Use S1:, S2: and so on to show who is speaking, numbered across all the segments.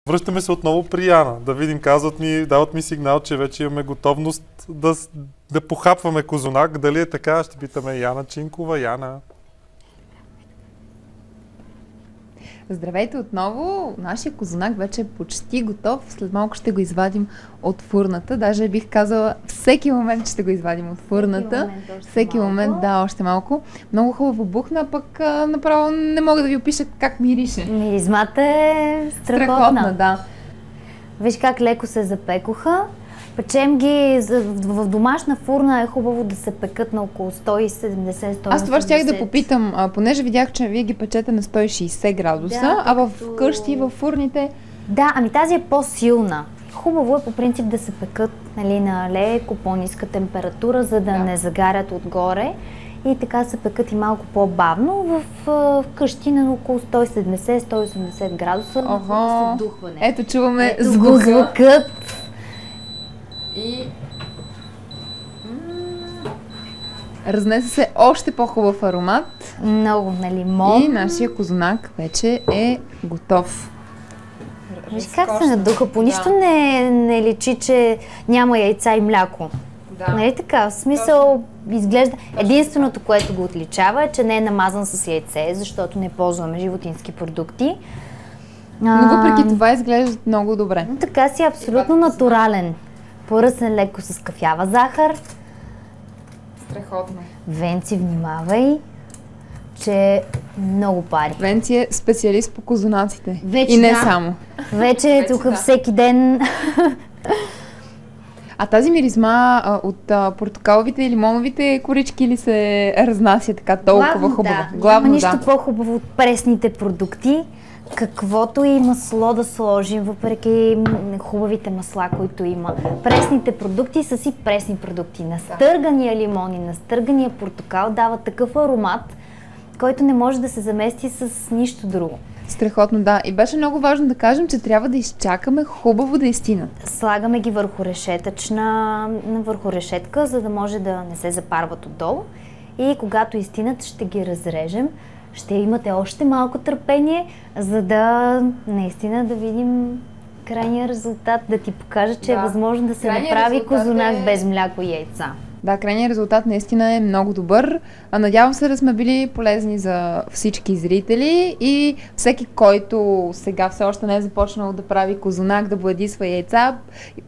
S1: Връщаме се отново при Яна. Да видим, дават ми сигнал, че вече имаме готовност да похапваме козунак. Дали е така, ще питаме Яна Чинкова. Яна.
S2: Здравейте отново! Нашия козунак вече е почти готов. След малко ще го извадим от фурната. Даже бих казала, всеки момент ще го извадим от фурната. Всеки момент, да, още малко. Много хубаво бухна, пък направо не мога да ви опиша как мирише.
S3: Миризмата е страхотна.
S2: Да.
S3: Виж как леко се запекоха. Печем ги в домашна фурна, е хубаво да се пекат на около 170-180.
S2: Аз това щях да попитам, понеже видях, че вие ги печете на 160 градуса, да, а в къщи, в фурните...
S3: Да, ами тази е по-силна. Хубаво е по принцип да се пекат, нали, на леко по-ниска температура, за да не загарят отгоре. И така се пекат и малко по-бавно в къщи на около 170-180 градуса.
S2: Охо,
S3: духване.
S2: Ето чуваме
S3: звукът.
S2: И разнесе се още по-хубав аромат.
S3: Много на лимон.
S2: И нашия козунак вече е готов.
S3: Виж как се надуха. По нищо не личи, че няма яйца и мляко.
S2: Да.
S3: Нали така? В смисъл изглежда... Единственото, което го отличава е, че не е намазан с яйце, защото не ползваме животински продукти.
S2: Но въпреки това изглежда много добре.
S3: Така си абсолютно натурален. Поръсен леко с кафява захар.
S2: Страхотно.
S3: Венци, внимавай, че много пари.
S2: Венци е специалист по козунаците.
S3: Вече,
S2: и не само.
S3: Вече тук всеки ден.
S2: А тази миризма от портокаловите и лимоновите корички ли се разнася така толкова хубаво?
S3: Главно, нищо по-хубаво от пресните продукти. Каквото и масло да сложим, въпреки хубавите масла, които има. Пресните продукти са си пресни продукти. Настъргания лимон и настъргания портокал дава такъв аромат, който не може да се замести с нищо друго.
S2: Страхотно, да. И беше много важно да кажем, че трябва да изчакаме хубаво да изстинат.
S3: Слагаме ги върху решетка, за да може да не се запарват отдолу. И когато изстинат, ще ги разрежем. Ще имате още малко търпение, за да наистина да видим крайния резултат, да ти покажа, че е възможно да се направи козунак без мляко и яйца.
S2: Да, крайният резултат наистина е много добър. Надявам се да сме били полезни за всички зрители и всеки, който сега все още не е започнал да прави козунак, да бладисва яйца,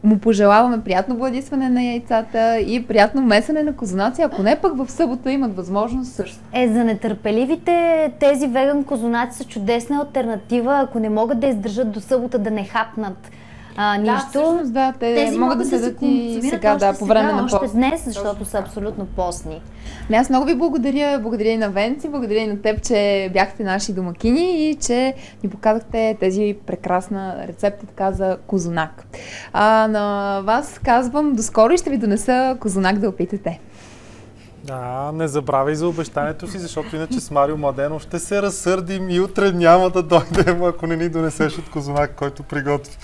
S2: му пожелаваме приятно бладисване на яйцата и приятно месене на козунаци, ако не пък в събота имат възможност също.
S3: За нетърпеливите тези веган козунаци са чудесна алтернатива, ако не могат да издържат до събота да не хапнат нищо.
S2: Всъщност, да, те могат да седат и сега, по време на пост.
S3: Още днес, защото са абсолютно постни.
S2: Аз много ви благодаря и на Венци, благодаря и на теб, че бяхте наши домакини и че ни показахте тези прекрасна рецепта така за козунак. На вас казвам до скоро и ще ви донеса козунак да опитате.
S1: Да, не забравяй за обещанието си, защото иначе с Марио Младенов ще се разсърдим и утре няма да дойдем, ако не ни донесеш от козунак, който приготви.